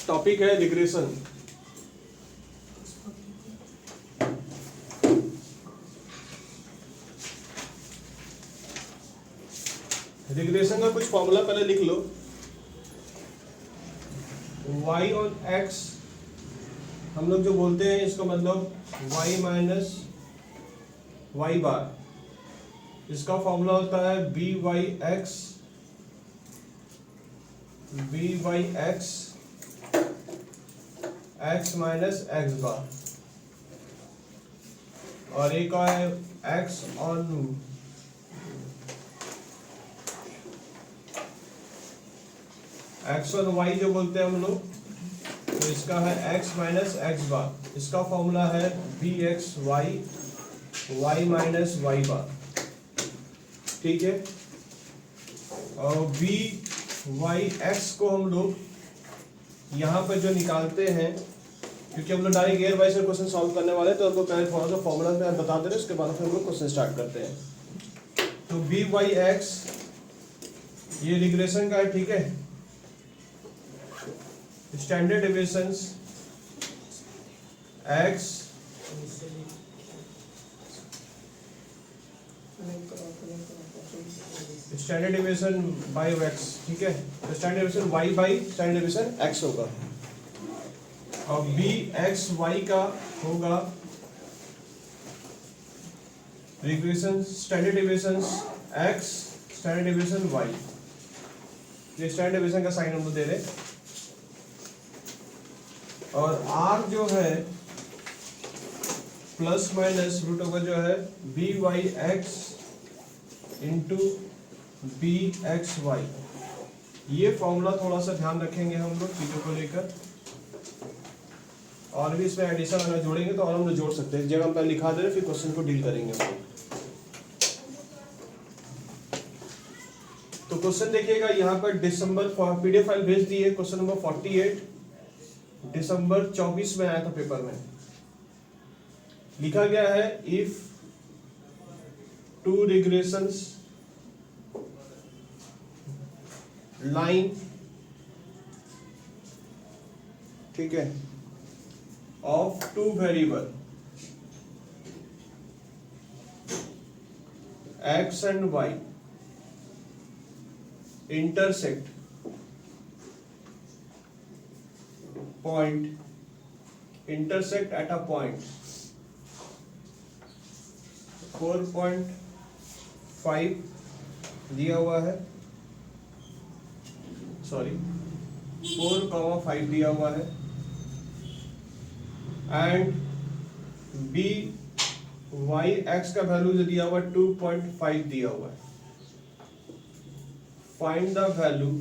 Topic है regression. Regression का कुछ फॉर्मूला पहले लिख लो। y ऑन x हम लोग जो बोलते हैं इसका मतलब y माइनस वाई बार। इसका फॉर्मूला होता है B Y x x minus x bar, और एक है एक्स ऑन वाई जो बोलते हैं हम लोग, तो इसका है x माइनस एक्स बार। इसका फॉर्मूला है b x y minus y bar, ठीक है। और बी वाई एक्स को हम लोग यहाँ पर जो निकालते हैं, क्योंकि हम लोग direct year wise question solve करने वाले हैं, तो हमको पहले थोड़ा सा फॉर्मूला में बता दे रहे, उसके बाद फिर हम लोग क्वेश्चन स्टार्ट करते हैं। तो बी वाई एक्स ये रिग्रेशन का है, ठीक है। Standard deviations x standard deviation by x, ठीक है। तो standard deviation y by standard deviation x होगा, और b x y का होगा regression standard deviation x standard deviation y। ये स्टैंडर्ड डेविएशन का साइन हम लोग दे रहे हैं। और r जो है प्लस माइनस रूट ओवर जो है B Y X into B x Y. ये फॉर्मूला थोड़ा सा ध्यान रखेंगे हम लोग चीजों को लेकर, और भी इसमें एडिशन अगर जोड़ेंगे तो और हम लोग जोड़ सकते हैं। इस जगह हम पहले लिखा दे रहे, फिर क्वेश्चन को डील करेंगे हम लोग। तो क्वेश्चन देखिएगा यहाँ पर दिसंबर पीडीएफ फाइल भेज दी है। क्वेश्चन नंबर 48 दिसंबर 24 में आया था पेपर में। लिखा गया है इफ टू रिग्रेशंस लाइन, ठीक है, of two variable X and Y intersect at a point 4.5 दिया हुआ है, सॉरी 4,5 दिया हुआ है, एंड बी वाई एक्स का वैल्यू जो दिया हुआ है 2.5 दिया हुआ है। Find the value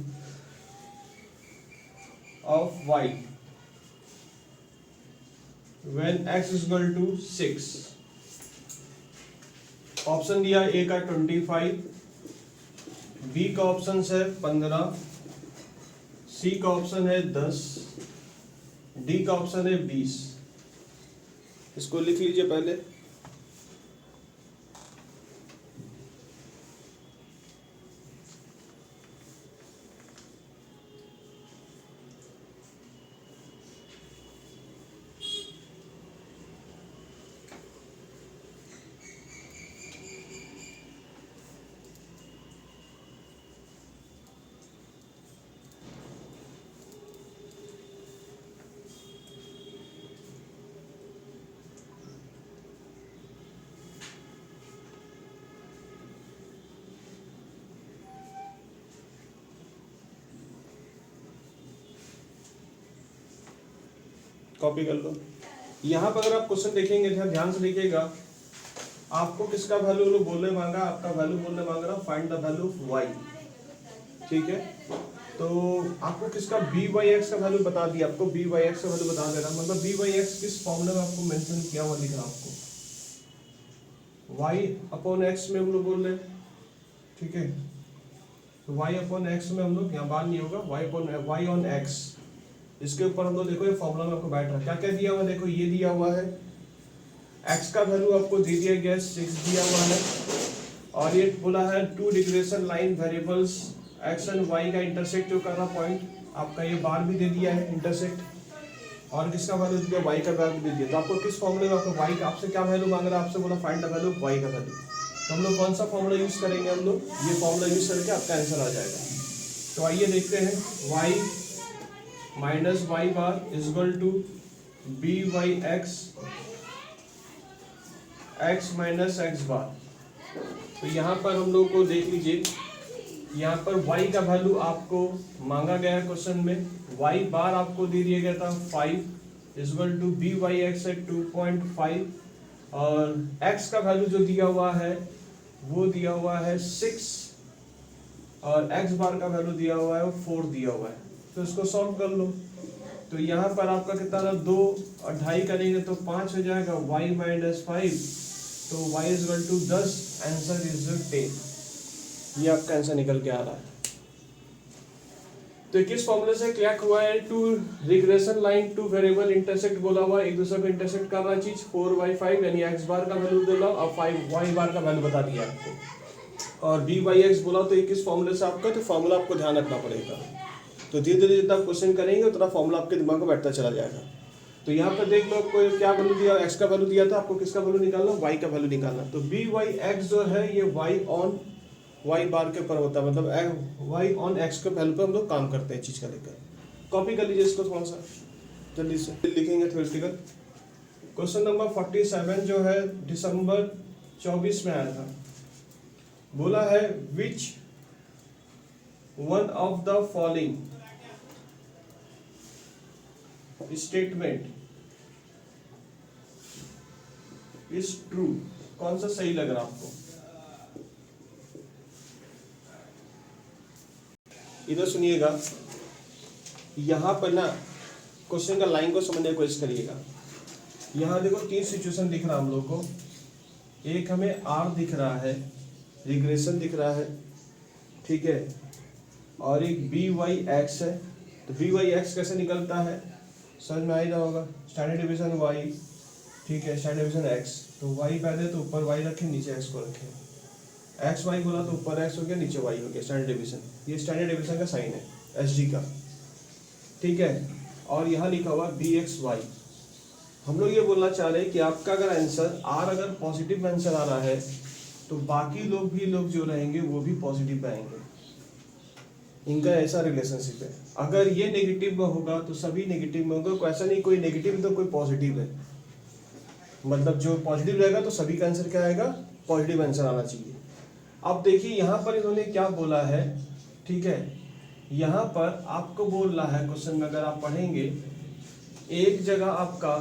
of y when x is equal to 6। Option दिया ए का 25, बी का ऑप्शन है 15, सी का ऑप्शन है 10, डी का ऑप्शन है 20। इसको लिख लीजिए पहले। कॉपी कर लो। यहाँ पर अगर आप क्वेश्चन देखेंगे ध्यान से देखिएगा, आपको किसका वैल्यू बोलने मांगा, आपका वैल्यू बोलने मांग रहा find the value of y, ठीक है। तो आपको किसका बी वाई एक्स का वैल्यू बता दिया, आपको बी वाई एक्स का वैल्यू बता दे रहा, मतलब बी वाई एक्स किस फॉर्मूले में आपको मेंशन किया हुआ दिख रहा आपको, y अपॉन x में हम लोग बोल रहे, ठीक है। तो y अपॉन x में हम लोग यहाँ बार नहीं होगा, y ऑन x, इसके ऊपर हम लोग देखो ये फॉर्मूला में आपको बैठ रहा है। क्या क्या दिया हुआ है, देखो ये दिया हुआ है, x का वैल्यू आपको दे दिया गया 6 दिया हुआ है, और ये बोला है two regression line variables X and Y का इंटरसेक्ट जो कर रहा पॉइंट आपका, ये बार भी दे दिया है इंटरसेक्ट, और किसका वैल्यू दिया, वाई का वैल्यू दे दिया। तो आपको किस फॉर्मूले में आपको वाई का आपसे क्या वैल्यू मांग रहा है, आपसे बोला फाइंड द वैल्यू वाई का वैल्यू। तो हम लोग कौन सा फॉर्मूला यूज करेंगे, हम लोग ये फॉर्मूला यूज करके आपका आंसर आ जाएगा। तो आइए देखते हैं, y minus y bar is equal to B Y x x minus x bar. तो यहाँ पर हम लोग को देख लीजिए, यहाँ पर y का वैल्यू आपको मांगा गया है क्वेश्चन में, y बार आपको दे दिया गया था 5 equal to B Y X है 2.5, और x का वैल्यू जो दिया हुआ है वो दिया हुआ है 6, और x बार का वैल्यू दिया हुआ है वो 4 दिया हुआ है। तो इसको सॉल्व कर लो। तो यहाँ पर आपका कितना था, 2 और 2.5 करेंगे तो 5 हो जाएगा, y माइनस 5, तो y is equal to 10, answer is 10। ये आपका आंसर निकल के आ रहा है। तो किस फॉर्मूले से क्या हुआ है, two regression line two variable intersect बोला हुआ, एक दूसरे को इंटरसेक्ट कर रहा चीज 4/5 यानी x बार का वैल्यू बोला और 5y बार का वैल्यू बता दिया आपको, और b/x बोला। तो ये किस फॉर्मूले से आपका, तो फॉर्मूला आपको ध्यान रखना पड़ेगा। तो धीरे धीरे जितना क्वेश्चन करेंगे उतना फॉर्मूला आपके दिमाग में बैठता चला जाएगा। तो यहाँ पर देख लो कोई क्या वैल्यू दिया, x का वैल्यू दिया था, आपको किसका वैल्यू निकालना, y का वैल्यू निकालना। तो b/x जो है ये y ऑन y बार के ऊपर होता है, मतलब y ऑन x के वैल्यू पर हम लोग काम करते हैं चीज का लेकर। कॉपी कर लीजिए इसको, थोड़ा सा जल्दी से लिखेंगे थ्योरेटिकल। क्वेश्चन नंबर 47 जो है दिसंबर 24 में आया था, बोला है which one of the following statement is true, कौन सा सही लग रहा आपको। इधर सुनिएगा, यहाँ पर ना क्वेश्चन का लाइन को समझने की कोशिश करिएगा। यहाँ देखो 3 सिचुएशन दिख रहा हम लोग को, एक हमें R दिख रहा है, रिग्रेशन दिख रहा है, ठीक है, और एक b/x है। तो b/x कैसे निकलता है, समझ में आ ही रहा होगा, स्टैंडर्ड डिवीजन y, ठीक है, स्टैंडर्ड डिवीजन x। तो y पहले तो ऊपर y रखें, नीचे x को रखें, एक्स वाई बोला तो ऊपर एक्स हो गया, नीचे वाई हो गया, स्टैंडर्ड डिवीजन। ये स्टैंडर्ड डिवीजन का साइन है एसजी का, ठीक है। और यहाँ लिखा हुआ bxy। हम लोग ये बोलना चाह रहे हैं कि आपका अगर आंसर आर अगर पॉजिटिव आंसर आ रहा है तो बाकी लोग जो रहेंगे वो भी पॉजिटिव आएंगे, इनका ऐसा रिलेशनशिप है। अगर ये नेगेटिव में होगा तो सभी नेगेटिव में होगा, ऐसा नहीं कोई नेगेटिव तो कोई पॉजिटिव है, मतलब जो पॉजिटिव रहेगा तो सभी का आंसर क्या आएगा, पॉजिटिव आंसर आना चाहिए। अब देखिए यहाँ पर इन्होंने क्या बोला है, ठीक है, यहाँ पर आपको बोल रहा है क्वेश्चन में, अगर आप पढ़ेंगे एक जगह आपका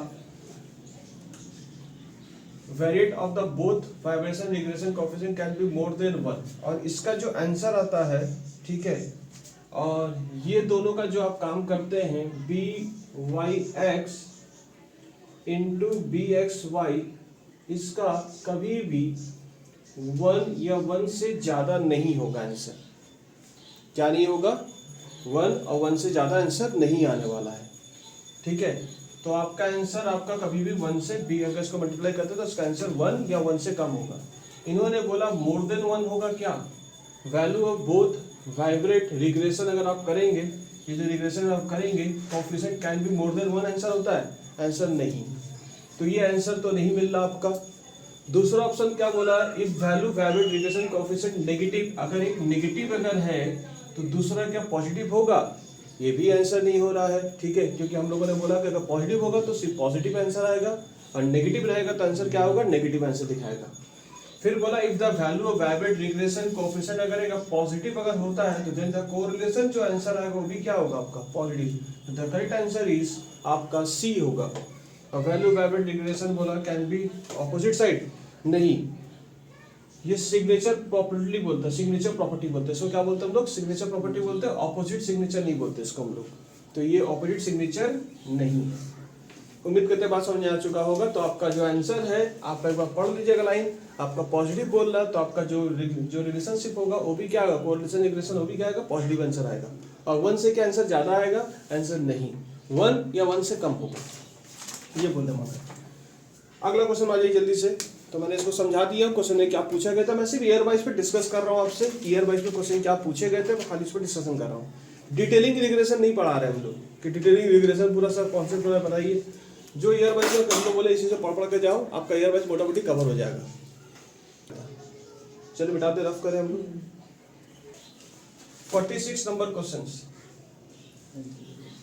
variate of the both vibration regression coefficient can be more than 1, और इसका जो आंसर आता है, ठीक है, और ये दोनों का जो आप काम करते हैं b/x इंटू bxy, इसका कभी भी 1 या 1 से ज्यादा नहीं होगा आंसर। क्या नहीं होगा, 1 और 1 से ज्यादा आंसर नहीं आने वाला है, ठीक है। तो आपका आंसर आपका कभी भी 1 से b, अगर इसको मल्टीप्लाई करते तो इसका आंसर 1 या 1 से कम होगा। इन्होंने बोला मोर देन 1 होगा, क्या value of both vibrate regression अगर आप करेंगे, ये जो रिग्रेशन आप करेंगे coefficient can be more than 1 answer होता है, आंसर नहीं। तो ये आंसर तो नहीं मिल रहा आपका। दूसरा ऑप्शन क्या बोला, if value vibrate regression coefficient negative, अगर एक नेगेटिव अगर है तो दूसरा क्या पॉजिटिव होगा, ये भी आंसर नहीं हो रहा है, ठीक है, क्योंकि हम लोगों ने बोला कि अगर पॉजिटिव होगा तो सिर्फ पॉजिटिव आंसर आएगा, और नेगेटिव रहेगा तो आंसर क्या होगा, नेगेटिव आंसर दिखाएगा। फिर बोला if the value of vibrate regression coefficient अगर एक पॉजिटिव अगर होता है तो देन द कोरिलेशन जो आंसर आएगा वो भी क्या होगा आपका, positive. The correct answer is आपका सी होगा। और वैल्यू वाइब्रेट रिग्रेशन बोला कैन बी ऑपोजिट साइड, नहीं, ये सिग्नेचर प्रॉपर्टी बोलते हैं, सिग्नेचर प्रॉपर्टी बोलते हैं। इसको क्या बोलते हैं हम लोग, सिग्नेचर प्रॉपर्टी बोलते हैं, ऑपोजिट सिग्नेचर नहीं बोलते इसको हम लोग। तो ये ऑपोजिट सिग्नेचर नहीं है। उम्मीद करते हैं बात समझ में आ चुका होगा। तो आपका जो आंसर है आप एक बार पढ़ लीजिएगा लाइन, आपका पॉजिटिव बोल रहा है तो आपका जो रिलेशनशिप होगा वो भी क्या होगा, कोरिलेशन रिग्रेशन, वो भी क्या आएगा, पॉजिटिव आंसर आएगा। और 1 से क्या आंसर ज्यादा आएगा, आंसर नहीं, 1 या 1 से कम होगा, ये बोलते हैं। अगला क्वेश्चन आ जाइए जल्दी से। तो मैंने इसको समझा दिया, क्वेश्चन में क्या पूछा गया था। मैं सिर्फ ईयर वाइज पे डिस्कस कर रहा हूँ आपसे, ईयर वाइज पे क्वेश्चन क्या पूछे गए थे, खाली इस पर डिस्कशन कर रहा हूँ। डिटेलिंग रिग्रेशन नहीं पढ़ा रहे हम लोग कि डिटेलिंग रिग्रेशन पूरा सब कॉन्सेप्ट पूरा बताइए। जो ईयर वाइज में हम लोग बोले इसी से पढ़ के जाओ, आपका ईयर वाइज मोटा मोटी कवर हो जाएगा। चलो बिठाते रफ करें हम लोग। 46 नंबर क्वेश्चन,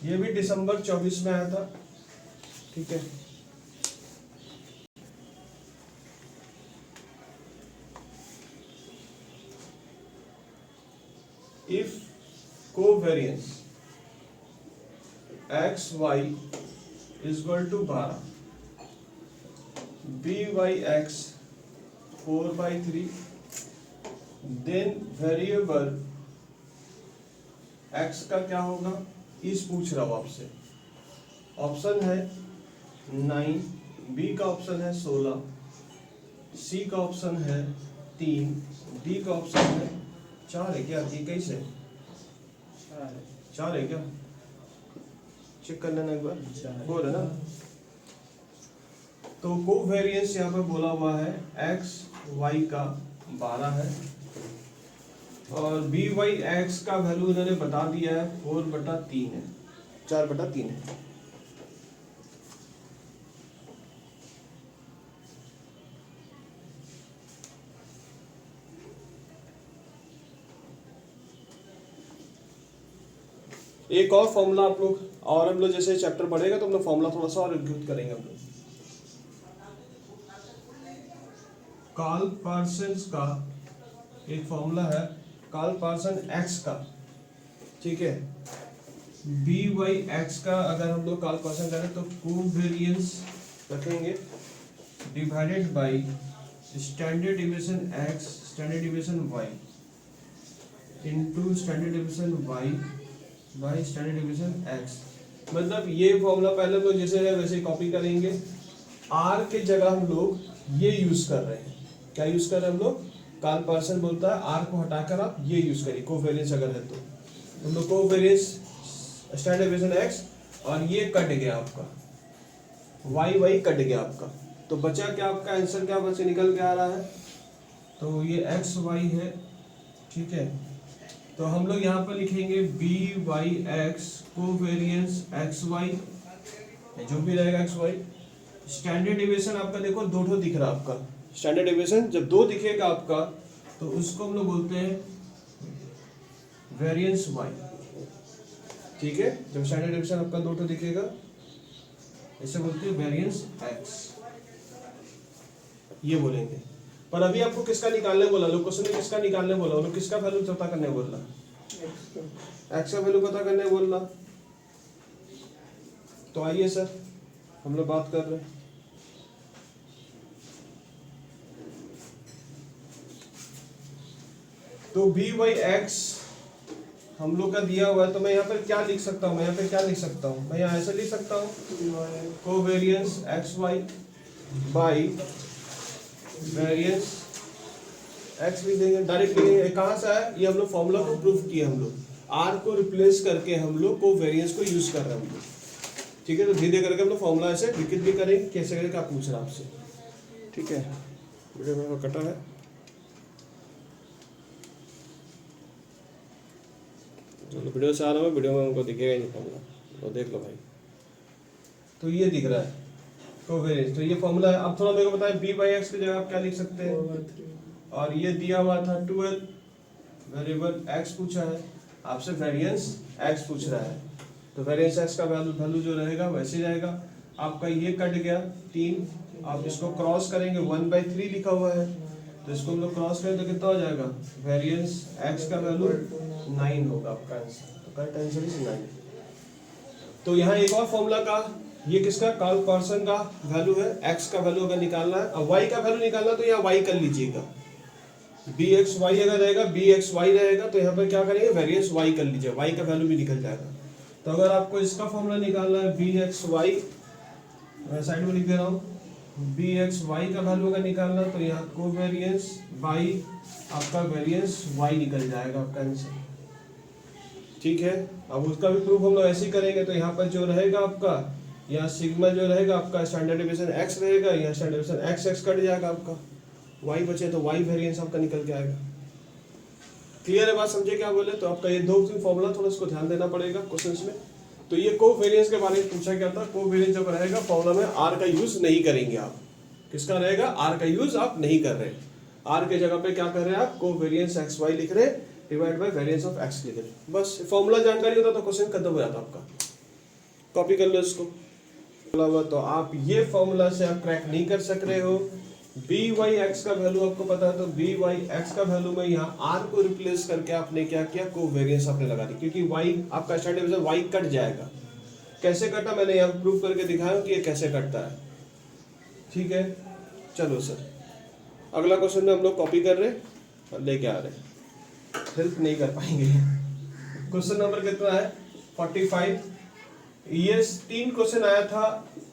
ये भी दिसंबर 24 में आया था, ठीक है। If covariance x y is equal to 12, b by x 4/3, then variable x का क्या होगा, इस पूछ रहा हूँ आपसे। ऑप्शन है 9, बी का ऑप्शन है 16, सी का ऑप्शन है 3, डी का ऑप्शन है 4 है क्या? ये कैसे 4 है क्या? चेक कर लेना एक बार, बोल है ना। तो कोवेरिएंस यहाँ पे बोला हुआ है x y का 12 है और b y x का वैल्यू इन्होंने बता दिया है 4/3 है, 4/3 है। एक और फॉर्मूला आप लोग, और हम लोग जैसे चैप्टर बढ़ेगा तो हम लोग फॉर्मूला थोड़ा सा और इंक्लूड करेंगे हम लोग। कार्ल पार्सन्स का एक फॉर्मूला है, कार्ल पार्सन एक्स का, ठीक है। बी वाई एक्स का अगर हम लोग कार्ल पार्सन करें तो कोवेरिएंस रखेंगे divided by standard deviation X, standard deviation Y into standard deviation Y by standard deviation X. मतलब ये फॉर्मूला पहले हम लोग जैसे है वैसे कॉपी करेंगे। आर के जगह हम लोग ये यूज कर रहे हैं, क्या यूज कर रहे हैं हम लोग? कार्ल पार्सन बोलता है आर को हटाकर आप ये यूज करिए, कोवेरिएंस अगर है तो हम लोग कोवेरिएंस स्टैंडर्ड डिविएशन एक्स, और ये कट गया आपका वाई, वाई कट गया आपका, तो बचा क्या? आपका आंसर क्या बचे निकल के आ रहा है? तो ये एक्स वाई है, ठीक है। तो हम लोग यहाँ पर लिखेंगे B Y X covariance X Y, जो भी रहेगा एक्स वाई। स्टैंडर्ड डिविएशन आपका देखो दो ठो दिख रहा है आपका, स्टैंडर्ड डिविएशन जब दो दिखेगा आपका तो उसको हम लोग बोलते हैं वेरिएंस वाई, ठीक है। जब स्टैंडर्ड डिविएशन आपका दो ठो दिखेगा इसे बोलते हैं वेरिएंस एक्स, ये बोलेंगे। पर अभी आपको किसका निकालने बोला? लोग क्वेश्चन में किसका निकालने बोला? लोग किसका वैल्यू पता करने बोल रहा? एक्स का वैल्यू पता करने बोल रहा। तो आइए सर हम लोग बात कर रहे हैं। तो बी बाई एक्स हम लोग का दिया हुआ है, तो मैं यहाँ पर क्या लिख सकता हूँ? मैं यहाँ पे क्या लिख सकता हूँ? मैं यहाँ ऐसे लिख सकता हूँ covariance X Y by variance X भी देंगे, डायरेक्ट लिखेंगे। कहाँ से आया? ये हम लोग फॉर्मूला को प्रूफ किया, हम लोग आर को रिप्लेस करके हम लोग को वेरिएंस को यूज कर रहे हैं हम लोग, ठीक है। तो धीरे धीरे करके हम लोग फॉर्मूला ऐसे विकसित भी करेंगे, कैसे करेंगे क्या पूछ रहा है आपसे, ठीक है। वीडियो में कटा है, चलो वीडियो से आ रहा है, वीडियो में उनको दिखेगा ही नहीं फॉर्मूला, तो देख लो भाई। तो ये दिख रहा है कोवेरिएंस, तो ये फॉर्मूला है। अब थोड़ा मेरे को बताएं बी बाई एक्स की जगह आप क्या लिख सकते हैं? और ये दिया हुआ था 12, वेरिएबल एक्स पूछा है आपसे, वेरिएंस एक्स पूछ रहा है, तो वेरिएंस एक्स का वैल्यू जो रहेगा वैसे ही रहेगा। आपका ये कट गया 3, आप इसको क्रॉस करेंगे 1/3 लिखा हुआ है, तो इसको हम लोग क्रॉस करें तो कितना हो जाएगा? वेरिएंस एक्स का वैल्यू 9 होगा आपका आंसर, तो करेक्ट आंसर इज 9। तो यहाँ एक और फॉर्मूला का, ये किसका? कार्ल पार्सन का वैल्यू है, एक्स का वैल्यू अगर निकालना है, अब वाई का वैल्यू निकालना तो यहाँ वाई कर लीजिएगा। बी एक्स वाई अगर रहेगा, बी एक्स वाई रहेगा, तो यहाँ पर क्या करेंगे? वेरिएंस वाई कर लीजिए, वाई का वैल्यू भी निकल जाएगा। तो अगर आपको इसका फॉर्मूला निकालना है बी एक्स वाई, मैं साइड में लिख दे रहा हूँ, बी एक्स वाई का वैल्यू अगर निकालना तो यहाँ कोवेरिएंस बाई आपका वेरिएंस वाई निकल जाएगा आपका आंसर, ठीक है। अब उसका भी प्रूफ हम लोग ऐसे ही करेंगे, तो यहाँ पर जो रहेगा आपका यहाँ सिग्मा जो रहेगा आपका स्टैंडर्ड डेविएशन एक्स रहेगा, यहाँ standard deviation x x cut जाएगा आपका, वाई बचे तो वाई वेरिएंस आपका निकल के आएगा। क्लियर है बात, समझे क्या बोले? तो आपका ये 2-3 फॉर्मूला थोड़ा इसको ध्यान देना पड़ेगा क्वेश्चंस में। तो ये कोवेरिएंस के बारे में पूछा गया था। कोवेरिएंस जब रहेगा फॉर्मूला में आर का यूज नहीं करेंगे आप। किसका रहेगा? आर का यूज आप नहीं कर रहे। आर के जगह पे क्या कर रहे हैं आप? कोवेरिएंस एक्स वाई लिख रहे, divide by variance of x लिख रहे। बस फॉर्मूला जानकारी होता तो क्वेश्चन खत्म हो जाता आपका। कॉपी कर लो इसको। तो आप ये फॉर्मूला से आप क्रैक नहीं कर सक रहे हो। बी वाई एक्स का वैल्यू आपको पता है, तो बी वाई एक्स का वैल्यू में यहाँ आर को रिप्लेस करके आपने क्या किया? कोवेरिएंस आपने लगा दी, क्योंकि वाई आपका स्टैंडर्ड डेविएशन वाई कट जाएगा। कैसे कटा मैंने यहाँ प्रूव करके दिखाया कि ये कैसे कटता है। ठीक है, चलो सर अगला क्वेश्चन में हम लोग कॉपी कर रहे और लेके आ रहे, हेल्प नहीं कर पाएंगे। क्वेश्चन नंबर कितना है? 45। ये 3 क्वेश्चन आया था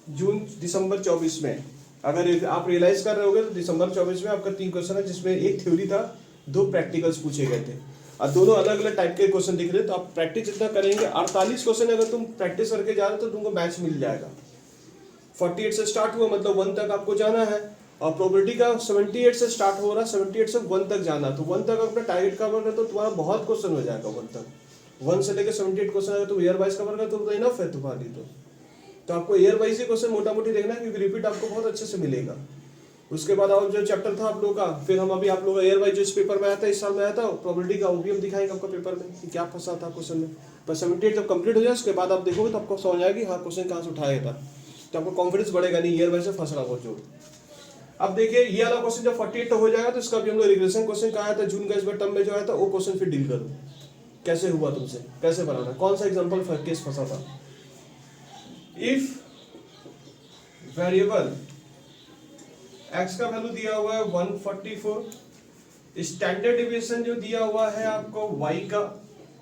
दिसंबर 24 में। अगर आप रियलाइज कर रहे होगे तो दिसंबर 24 में आपका 3 क्वेश्चन है, जिसमें एक थ्योरी था, 2 प्रैक्टिकल्स पूछे गए थे और दोनों अलग अलग टाइप के क्वेश्चन दिख रहे। तो आप प्रैक्टिस जितना करेंगे, 48 क्वेश्चन अगर तुम प्रैक्टिस करके जा रहे हो तो तुमको मैच मिल जाएगा। 48 से स्टार्ट हुआ मतलब 1 तक आपको जाना है, और प्रोबेबिलिटी का 78 से स्टार्ट हो रहा है, 78 से 1 तक जाना। तो 1 तक अपना टारगेट कवर कर तो तुम्हारा बहुत क्वेश्चन हो जाएगा 1 तक। 1 से लेकर 78 क्वेश्चन अगर तुम ईयर वाइज कवर कर तो इनफ है तुम्हारी। तो आपको ईयर वाइज ही क्वेश्चन मोटा मोटी देखना है, क्योंकि रिपीट आपको बहुत अच्छे से मिलेगा। उसके बाद और जो चैप्टर था आप लोगों का, फिर हम अभी आप लोगों का ईयर वाइज जो इस पेपर में आया था, इस साल में आया था प्रोबेबिलिटी का, वो भी हम दिखाएंगे आपका पेपर में कि क्या फंसा था क्वेश्चन में। पर 78 जब कंप्लीट हो जाए उसके बाद आप देखोगे तो आपको समझ आएगी हाँ क्वेश्चन कहाँ से उठाया था। तो आपको कॉन्फिडेंस बढ़ेगा नहीं ईयर वाइज से फंस रहा हो जो। अब देखिए ये वाला क्वेश्चन जब 48 हो जाएगा तो इसका भी हम लोग रिग्रेशन क्वेश्चन का आया था जून का, इस बार टर्म में जो आया था वो क्वेश्चन फिर डील करो कैसे हुआ तुमसे, कैसे बनाना, कौन सा एग्जाम्पल केस फंसा था। इफ वेरिएबल x का वैल्यू दिया हुआ है 144, स्टैंडर्ड डेविएशन जो दिया हुआ है आपको y का,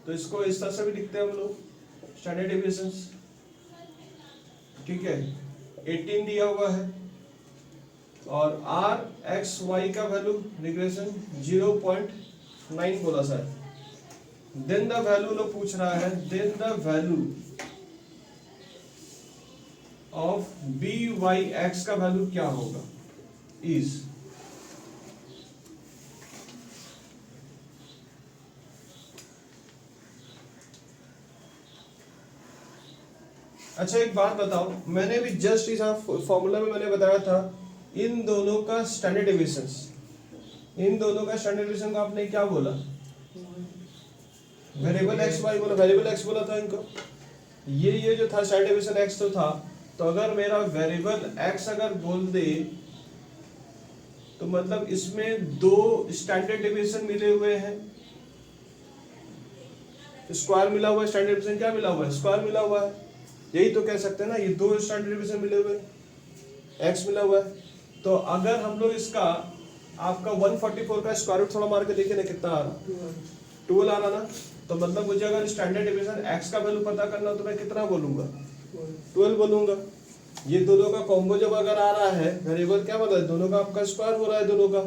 तो इसको इस तरह से भी लिखते हैं हम लोग स्टैंडर्ड डेविएशन। ठीक है, 18 दिया हुआ है, और r x y का वैल्यू रिग्रेशन 0.9 बोला सर। देन द वैल्यू लोग पूछ रहा है, then the value of B Y X का वैल्यू क्या होगा इज। अच्छा एक बात बताओ, मैंने भी जस्ट इस फॉर्मूला में मैंने बताया था इन दोनों का स्टैंडर्ड डेविएशन, इन दोनों का स्टैंडर्ड डेविएशन को आपने क्या बोला? वेरिएबल एक्स वाई बोला, वेरिएबल एक्स बोला था इनको। ये जो था स्टैंडर्ड डेविएशन एक्स तो था, तो अगर मेरा वेरिएबल एक्स अगर बोल दे तो मतलब इसमें 2 स्टैंडर्ड डेविएशन मिले हुए हैं, स्क्वायर मिला हुआ है, स्टैंडर्ड डेविएशन क्या मिला हुआ है? स्क्वायर मिला हुआ है। यही तो कह सकते हैं ना, ये 2 स्टैंडर्ड डेविएशन मिले हुए हैं, एक्स मिला हुआ है। तो अगर हम लोग इसका आपका 144 का स्क्वायर रूट थोड़ा मार के देखें ना कितना आ रहा, 12 आ रहा ना। तो मतलब मुझे अगर स्टैंडर्ड डेविएशन एक्स का वैल्यू पता करना तो मैं कितना बोलूंगा? 12 बोलूंगा। ये दोनों का कॉम्बो जब अगर आ रहा है, वेरिएबल क्या मतलब है? दोनों का आपका स्क्वायर हो रहा है दोनों का।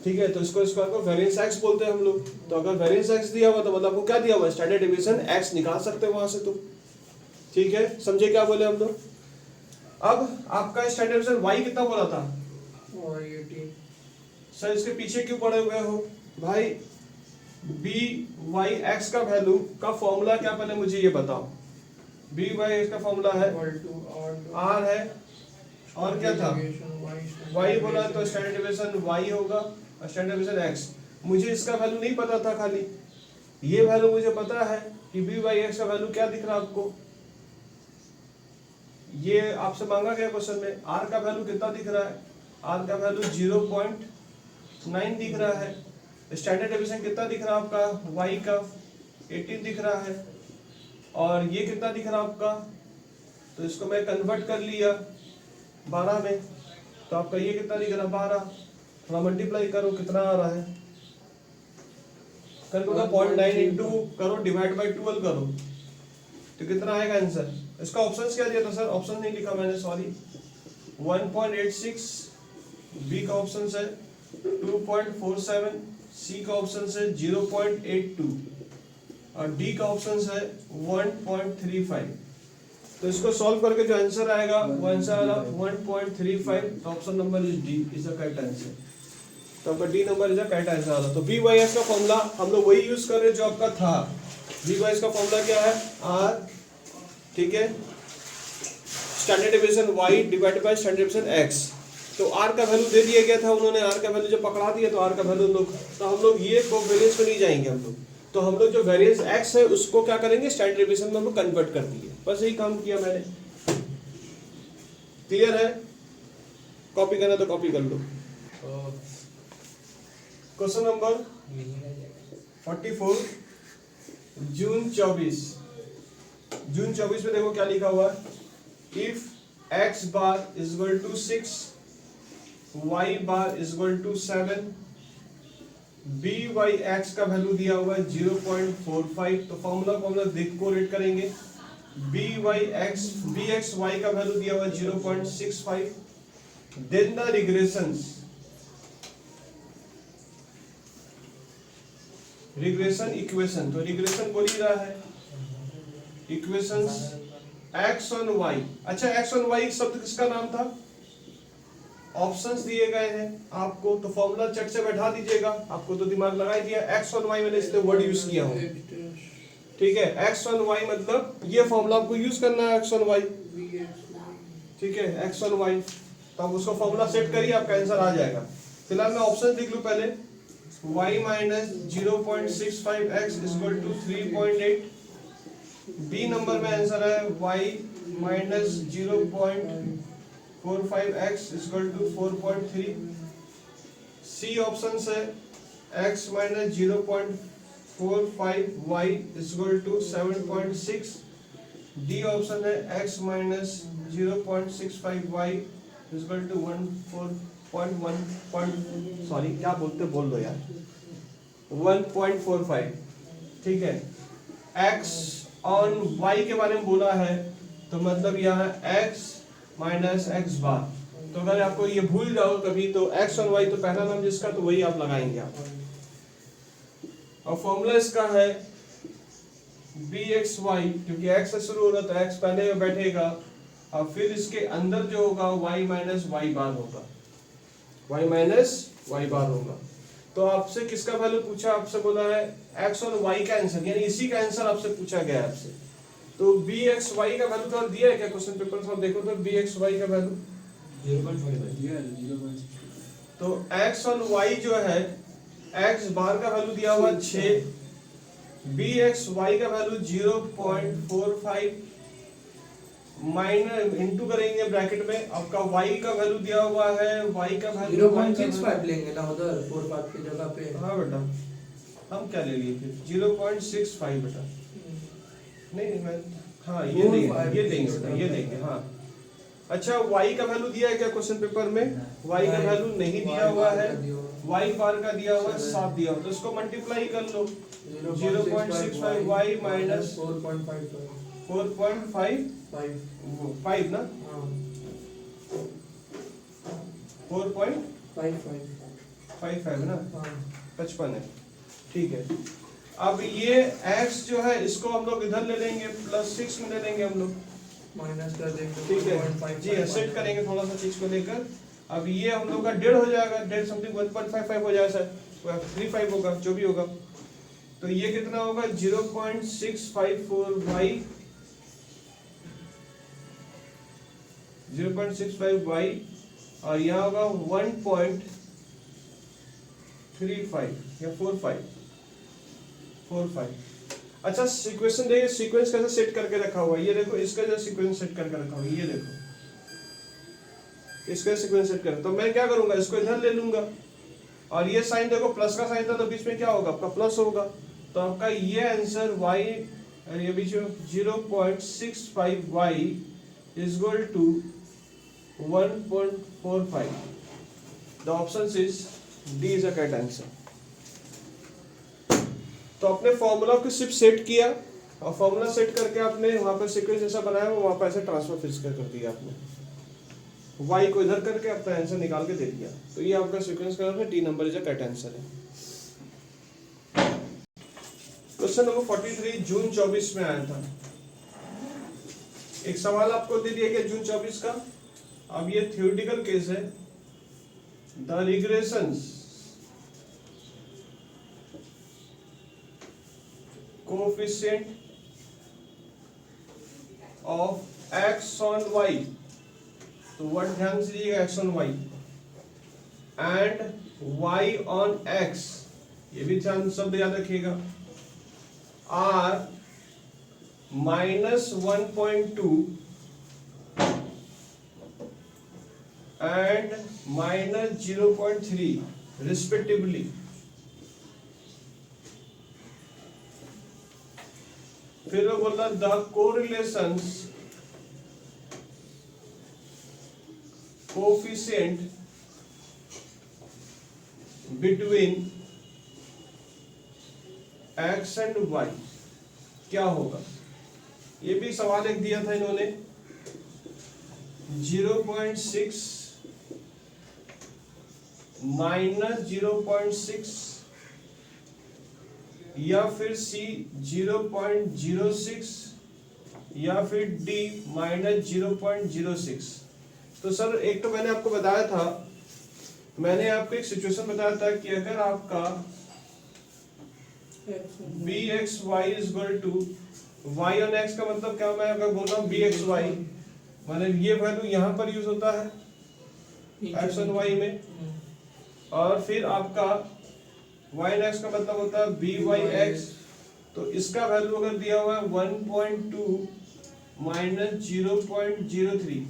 ठीक है, तो इसको स्क्वायर को वेरिएंस एक्स बोलते हैं हम लोग। तो अगर वेरिएंस एक्स दिया हुआ तो मतलब आपको क्या दिया हुआ है? स्टैंडर्ड डेविएशन एक्स निकाल सकते हो वहां से तुम। ठीक है, समझे क्या बोले हम लोग? अब आपका स्टैंडर्ड डेविएशन वाई कितना बोला था? 18। सर इसके पीछे क्यों पड़े हुए हो भाई? बी वाई एक्स का वैल्यू का फॉर्मूला क्या, पहले मुझे ये बताओ। बी वाई एक्स का फॉर्मूला है आर है, और क्या था? वाई बोला तो स्टैंडर्ड डेविएशन वाई होगा और स्टैंडर्ड डेविएशन एक्स। मुझे इसका वैल्यू नहीं पता था, खाली ये वैल्यू मुझे पता है कि बी वाई एक्स का वैल्यू क्या दिख रहा है आपको? ये आपसे मांगा गया क्वेश्चन में। आर का वैल्यू कितना दिख रहा है? आर का वैल्यू 0.9 दिख रहा है। स्टैंडर्ड डेविएशन कितना दिख रहा है आपका? वाई का 18 दिख रहा है, और ये कितना दिख रहा है आपका? तो इसको मैं कन्वर्ट कर लिया 12 में, तो आपका ये कितना दिख रहा है? 12। थोड़ा मल्टीप्लाई करो कितना आ रहा है, करके 0.9 इंटू करो डिवाइड बाई 12 करो, तो कितना आएगा आंसर? इसका ऑप्शन क्या दिया था सर? ऑप्शन नहीं लिखा मैंने, सॉरी। 1.86 बी का ऑप्शन है, 2.47 सी का ऑप्शन है, 0.82 और डी का ऑप्शन है 1.35। तो इसको सॉल्व करके जो आंसर आएगा वो आंसर आएगा 1.35। तो option number is D is the correct answer. तो आपका D number is the correct answer आता। तो बी वाई एस का फॉर्मूला हम लोग वही यूज कर रहे हैं जो आपका था। बी वाई एस का फॉर्मूला क्या है? आर, ठीक है, standard deviation y divided by standard deviation x। तो r का वैल्यू दे दिया गया था उन्होंने, r का वैल्यू जब पकड़ा दिया तो r का वैल्यू लोग, तो हम लोग ये कोवेरिएंस में नहीं जाएंगे हम लोग। तो हम लोग जो वेरिएंस x है उसको क्या करेंगे, स्टैंडर्ड डेविएशन में हम लोग कन्वर्ट कर दिए। बस यही काम किया मैंने। क्लियर है? कॉपी करना तो कॉपी कर लो। क्वेश्चन नंबर 44 जून 24। जून 24 में देखो क्या लिखा हुआ है। If x bar is equal to 6, y bar is equal to 7, B Y X का वैल्यू दिया हुआ है 0.45। तो फॉर्मूला देख को रेट करेंगे। बी एक्स वाई का वैल्यू दिया हुआ है 0.65। Then the regression equation. तो रिग्रेशन बोल ही रहा है, इक्वेशंस x ऑन y। अच्छा, x ऑन y शब्द किसका नाम था? ऑप्शंस दिए गए हैं आपको, तो फॉर्मूला चट से बैठा दीजिएगा। आपको तो दिमाग लगा ही दिया। x ऑन y मैंने इसलिए वर्ड यूज किया हूं, ठीक है। x ऑन y मतलब ये फॉर्मूला आपको यूज करना है, x ऑन y, ठीक है, x ऑन y। तो आप उसको फॉर्मूला सेट करिए, आपका आंसर आ जाएगा। फिलहाल मैं ऑप्शन लिख लूं पहले। y minus 0.65x is equal to 3.8। B number में आंसर है y minus 0.45x is equal to 4.3। C option से x minus 0.45y is equal to 7.6। D option है x minus 0.65y is equal to 1.1 sorry क्या बोलते बोल दो यार, 1.45, ठीक है। x ऑन y के बारे में बोला है, तो मतलब यहाँ x माइनस एक्स बार। तो अगर आपको ये भूल जाओ कभी तो x और y, तो पहला नाम जिसका तो वही आप लगाएंगे आप। और फॉर्मूला इसका है bxy, क्योंकि x से शुरू हो रहा तो x पहले में बैठेगा और फिर इसके अंदर जो होगा y माइनस y बार होगा, y माइनस y बार होगा। तो आपसे किसका वैल्यू पूछा? आपसे बोला है x और y का आंसर, यानी इसी का आंसर आपसे पूछा गया है आपसे। तो bxy का वैल्यू तो दिया है क्या क्वेश्चन पेपर में? देखो तो bxy का वैल्यू 0.45। तो x और y जो है, x बार का वैल्यू दिया हुआ 6, bxy का वैल्यू 0.45 माइनस इंटू करेंगे ब्रैकेट में। आपका y का वैल्यू दिया हुआ है, y का वैल्यू 0.65 लेंगे ना उधर 45 की जगह पे। हाँ बेटा, हम क्या ले लिए फिर 0.65 बेटा। नहीं मैं, हाँ ये लेंगे हाँ। अच्छा, y का वैल्यू दिया है क्या क्वेश्चन पेपर में? y का वैल्यू नहीं दिया हुआ है, y बार का दिया हुआ है 7 दिया हुआ, तो इसको मल्टीप्लाई कर लो। 0.65y माइनस 4.55 ना, 4.55 ना, 55 है, ठीक है। अब ये x जो है इसको हम लोग इधर ले लेंगे, +6 में ले लेंगे हम लोग, माइनस कर देंगे, ठीक है जी, सेट करेंगे थोड़ा सा चीज को लेकर। अब ये हम लोग का 1.5 हो जाएगा, 1.5 समथिंग 1.55 हो जाएगा, 35 होगा, जो भी होगा। तो ये कितना होगा 0.654y 0.65y और यहाँ होगा 1.35 या 45। अच्छा, सीक्वेंस देखिए, सीक्वेंस कैसे सेट करके रखा हुआ है, ये देखो इसका जो सीक्वेंस सेट करके रखा हुआ है, ये देखो इसका सीक्वेंस सेट कर। तो मैं क्या करूंगा, इसको इधर ले लूंगा और ये साइन देखो प्लस का साइन था, तो बीच में क्या होगा आपका प्लस होगा। तो आपका ये आंसर y, ये बीच में 0.65y is equal to 1.45। The option is D is a correct answer. तो आपने फॉर्मूला को सिर्फ सेट किया और फॉर्मूला सेट करके आपने वहां पर सीक्वेंस जैसा बनाया वो वहां पर ऐसे ट्रांसफर फिजिकल कर दिया आपने, y को इधर करके अपना आंसर निकाल के दे दिया। तो ये आपका सीक्वेंस का है, D number is a correct answer है। क्वेश्चन नंबर 43 जून 24 में आया था। एक सवाल आपको दे दिया गया जून 24 का। अब ये थ्योरेटिकल केस है। The regressions coefficient of X on Y, तो वर्ड ध्यान से दीजिएगा, X on Y and Y on X, ये भी ध्यान शब्द याद रखिएगा, आर -1.2 and -0.3 respectively. फिर वो बोलता the correlations coefficient between X and Y क्या होगा। ये भी सवाल एक दिया था इन्होंने, 0.6 -0.6 या फिर सी 0.06 या फिर डी -0.06। तो सर एक तो मैंने आपको बताया था, मैंने आपको एक सिचुएशन बताया था कि अगर आपका bxy is equal to y ऑन x का मतलब क्या, मैं अगर बोल रहा हूँ bxy मतलब ये वैल्यू यहाँ पर यूज होता है x ऑन y में, और फिर आपका y ऑन x का मतलब होता है byx, तो इसका वैल्यू अगर दिया हुआ है 1.2 -0.03,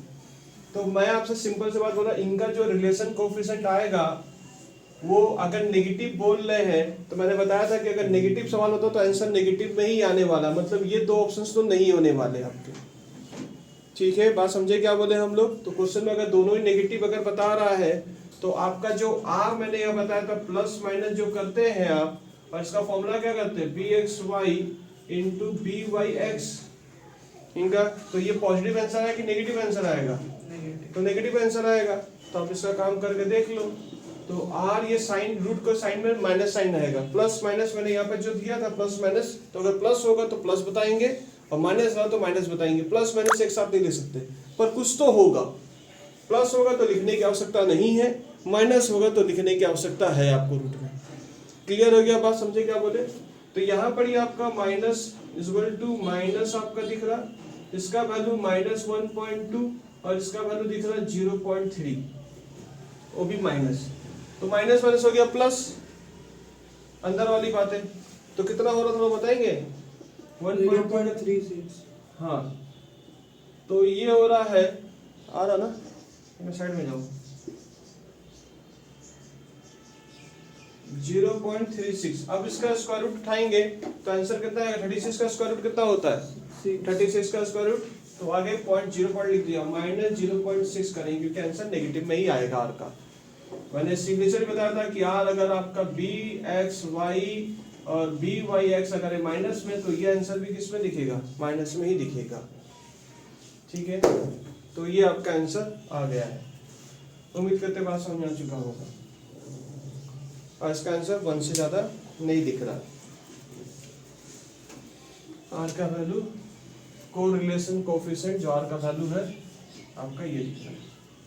तो मैं आपसे सिंपल से बात बोला, इनका जो रिलेशन कोएफिशिएंट आएगा वो अगर नेगेटिव बोल रहे हैं, तो मैंने बताया था कि अगर नेगेटिव सवाल होता तो आंसर नेगेटिव में ही आने वाला, मतलब ये दो ऑप्शंस तो नहीं होने वाले आपके। ठीक है, बात समझे क्या बोले हम लोग। तो क्वेश्चन में अगर दोनों ही नेगेटिव अगर बता रहा है, तो आपका जो आर मैंने यह बताया था प्लस माइनस जो करते हैं आप, और इसका फॉर्मूला क्या करते हैं bxy इंटू byx इनका, तो ये पॉजिटिव आंसर है कि नेगेटिव आंसर आएगा, तो नेगेटिव आंसर आएगा। तो आप इसका काम करके देख लो। तो आर ये साइन रूट को साइन में माइनस साइन आएगा, प्लस माइनस मैंने यहाँ पे जो दिया था प्लस माइनस, तो अगर प्लस होगा तो प्लस बताएंगे और माइनस रहा तो माइनस बताएंगे। प्लस माइनस एक साथ नहीं ले सकते, पर कुछ तो होगा। प्लस होगा तो लिखने की आवश्यकता नहीं है, माइनस होगा तो लिखने की आवश्यकता है आपको रूट में। क्लियर हो गया, बात समझे क्या बोले। तो यहाँ पर ही आपका माइनस इक्वल टू माइनस आपका दिख रहा, इसका वैल्यू -1.2 और इसका वैल्यू दिख रहा है 0.3, वो भी माइनस, तो माइनस माइनस हो गया प्लस, अंदर वाली बातें। तो कितना हो रहा था वो बताएंगे, 1.36। हाँ, तो ये हो रहा है, आ रहा ना, मैं साइड में जाऊँ, 0.36। अब इसका स्क्वायर रूट उठाएंगे तो आंसर कितना आएगा, 36 का स्क्वायर रूट कितना होता है, 36 का स्क्वायर रूट, तो आगे .0 लिख दिया, -0.6 करेंगे क्योंकि आंसर नेगेटिव में ही आएगा आर का। मैंने सिग्नेचर बताया था कि आर अगर आपका bxy और byx अगर है माइनस में, तो ये आंसर भी किस में दिखेगा, माइनस में ही दिखेगा। ठीक है, तो ये आपका आंसर आ गया है। उम्मीद करते बात समझ आ चुका होगा, और इसका आंसर 1 से ज्यादा नहीं दिख रहा। आर का वैल्यू कोरिलेशन कोएफिशिएंट जो आर का वैल्यू है आपका ये दिख रहा है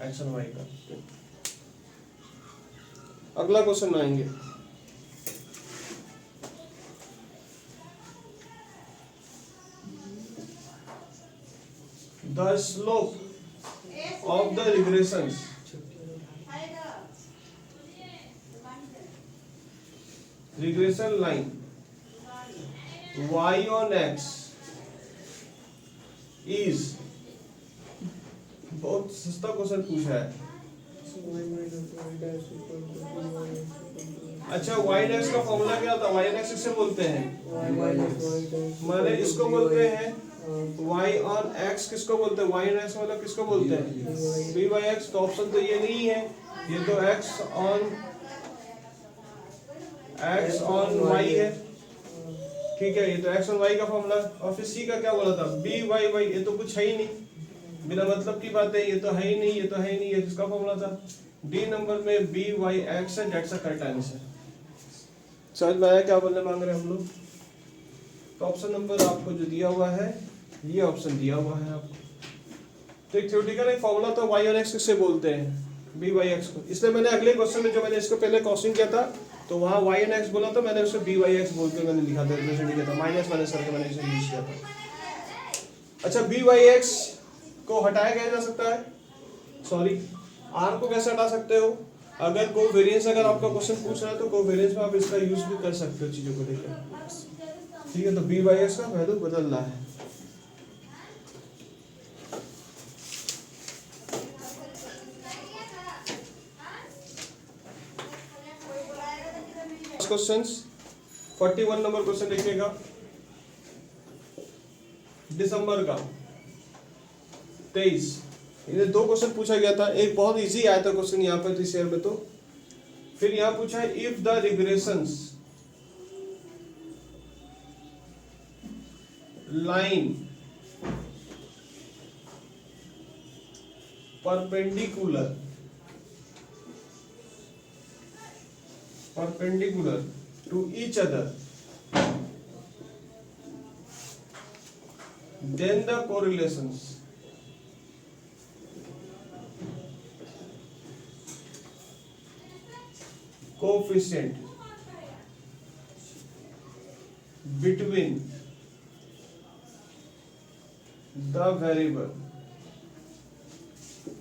एक्स और वाई का। अगला क्वेश्चन आएंगे, the slope of the regressions regression line y on x is, बहुत सस्ता क्वेश्चन पूछा है। अच्छा, y x का फॉर्मूला क्या होता है, y x किसे बोलते हैं, माने इसको बोलते हैं y on x, किसको बोलते हैं y on x मतलब किसको बोलते हैं b by x। तो ऑप्शन तो ये नहीं है, ये तो x on y है। ठीक है, ये तो x और y का फॉर्मूला। और फिर c का क्या बोला था, b y y, ये तो कुछ है ही नहीं, बिना मतलब की बात है, ये तो है ही नहीं, ये तो है ही नहीं, ये किसका फॉर्मूला था, d नंबर में b y x है, दैट्स अ करेक्ट आंसर। समझ में आया क्या बोलने मांग रहे हैं हम लोग। तो ऑप्शन नंबर आपको जो दिया हुआ है, ये ऑप्शन दिया हुआ है आपको। तो एक थ्योरेटिकल एक फॉर्मूला तो y और x किससे बोलते हैं, बी वाई एक्स को। इसलिए मैंने अगले क्वेश्चन में जो मैंने इसको पहले क्वेश्चन किया था तो वहाँ y और x बोला तो मैंने उसको बी वाई एक्स बोल के मैंने लिखा था, रिप्रेजेंट किया था, माइनस माइनस करके मैंने इसे यूज किया था। अच्छा बी वाई एक्स को हटाया कैसे जा सकता है, सॉरी r को कैसे हटा सकते हो, अगर कोवेरिएंस अगर आपका क्वेश्चन पूछ रहा है तो कोवेरिएंस में आप इसका यूज भी कर सकते हो चीजों को लेकर, ठीक है। तो बी वाई एक्स का वैल्यू बदल रहा है। क्वेश्चंस 41 नंबर क्वेश्चन देखिएगा, दिसंबर का 23, इन्हें दो क्वेश्चन पूछा गया था, एक बहुत इजी आया था क्वेश्चन यहाँ पे इस ईयर में, तो फिर यहाँ पूछा है if the regressions line perpendicular to each other, then the correlations coefficient between the variable,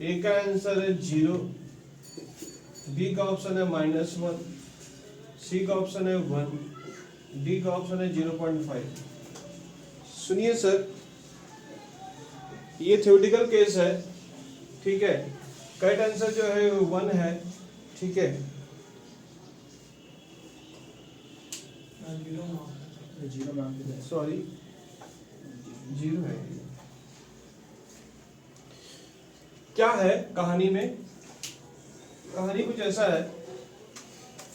ए का आंसर है 0, बी का ऑप्शन है -1, सी का ऑप्शन है 1, डी का ऑप्शन है 0.5। सुनिए सर, ये थ्योरेटिकल केस है, ठीक है, करेक्ट आंसर जो है 1 है, ठीक है। सॉरी 0 है। क्या है कहानी में, कहानी कुछ ऐसा है,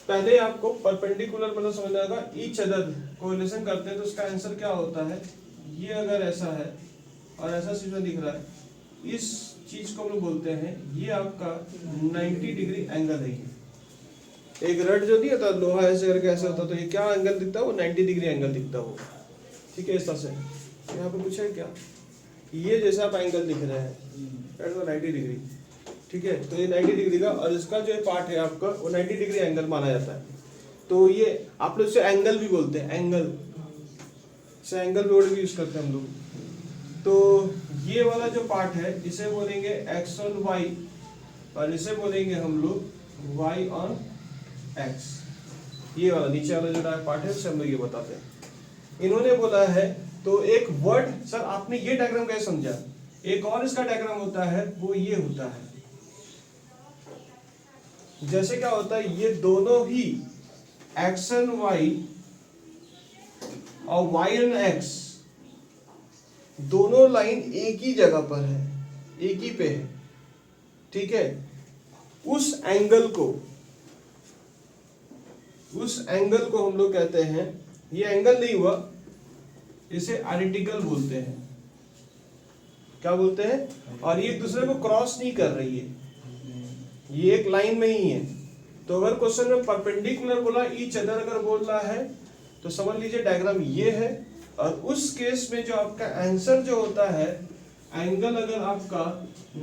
पहले आपको परपेंडिकुलर मतलब समझना होगा, ईच अदर कोरिलेशन करते हैं तो उसका आंसर क्या होता है, ये अगर ऐसा है और ऐसा सिस्टम दिख रहा है, इस चीज को हम लोग बोलते हैं ये आपका 90 डिग्री एंगल है। ये एक रड जो नहीं होता लोहा ऐसे करके ऐसे होता, तो ये क्या एंगल दिखता है, वो 90 डिग्री एंगल दिखता है वो, ठीक है। इस तरह से यहाँ पे पूछा है क्या, ये जैसा आप एंगल दिख रहे हैं 90 डिग्री, ठीक है। तो ये 90 डिग्री का और इसका जो पार्ट है आपका वो 90 डिग्री एंगल माना जाता है। तो ये आप लोग इसे एंगल भी बोलते हैं, एंगल से एंगल वर्ड भी यूज करते हैं हम लोग। तो ये वाला जो पार्ट है इसे बोलेंगे एक्स ऑन वाई और इसे बोलेंगे हम लोग वाई ऑन एक्स। ये वाला नीचे वाला जो पार्ट है उसे हम लोग ये बताते हैं। इन्होंने बोला है तो एक वर्ड, सर आपने ये डायग्राम कैसे समझा, एक और इसका डायग्राम होता है वो ये होता है, जैसे क्या होता है ये दोनों ही एक्स एन वाई और वाई एन एक्स दोनों लाइन एक ही जगह पर है, एक ही पे है, ठीक है। उस एंगल को हम लोग कहते हैं, ये एंगल नहीं हुआ, इसे आइडेंटिकल बोलते हैं। क्या बोलते हैं, और ये एक दूसरे को क्रॉस नहीं कर रही है, ये एक लाइन में ही है। तो अगर क्वेश्चन में परपेंडिकुलर बोला, ईच अदर अगर बोल रहा है तो समझ लीजिए डायग्राम ये है। और उस केस में जो आपका आंसर जो होता है, एंगल अगर आपका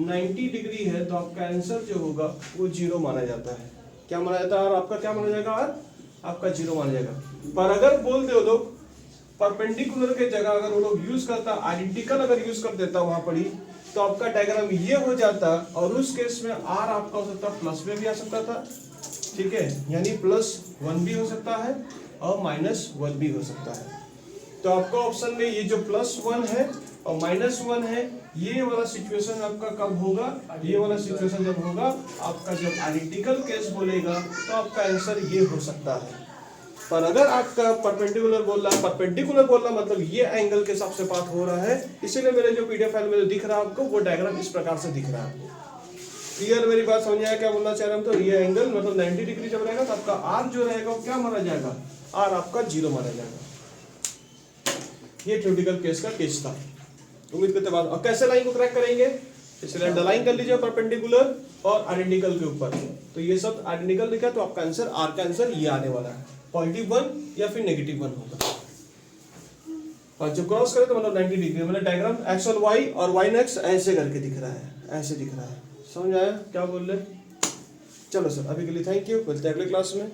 90 डिग्री है तो आपका आंसर जो होगा वो 0 माना जाता है। क्या माना जाता है, और आपका क्या माना जाएगा, और आपका 0 माना जाएगा। पर अगर बोल दो लोग परपेंडिकुलर के जगह अगर वो लोग यूज करता, आइडेंटिकल अगर यूज कर देता वहां पर ही, तो आपका डायग्राम ये हो जाता। और उस केस में आर आपका हो सकता प्लस में भी आ सकता था, ठीक है, यानी +1 भी हो सकता है और -1 भी हो सकता है। तो आपका ऑप्शन में ये जो +1 है और -1 है, ये वाला सिचुएशन आपका कब होगा, ये वाला सिचुएशन जब होगा आपका जब आइडेंटिकल केस बोलेगा तो आपका आंसर ये हो सकता है। पर अगर आपका परपेंडिकुलर बोल रहा है, परपेंडिकुलर बोलना मतलब ये एंगल के हिसाब से बात हो रहा है, इसीलिए मेरे जो पीडीएफ फाइल में जो दिख रहा है आपको वो डायग्राम इस प्रकार से दिख रहा है आपको। क्लियर, मेरी बात समझ आया क्या बोलना चाह रहा हूं। तो ये एंगल मतलब 90 डिग्री जब रहेगा तो आपका आर जो रहेगा वो क्या माना जाएगा, आर आपका 0 माना जाएगा। ये थ्योरेटिकल केस का केस था। उम्मीद करते बाद और कैसे लाइन को क्रैक करेंगे, इसलिए अंडरलाइन कर लीजिए परपेंडिकुलर और आइडेंटिकल के ऊपर। तो ये सब आइडेंटिकल लिखा तो आपका आंसर, आर का आंसर ये आने वाला है, +1 या फिर -1 होगा। और जब क्रॉस करें तो मतलब 90 डिग्री, मतलब डायग्राम एक्स और वाई और वाई नेक्स्ट ऐसे करके दिख रहा है, ऐसे दिख रहा है। समझ आया क्या बोल रहे? चलो सर अभी के लिए थैंक यू, मिलते हैं अगले क्लास में।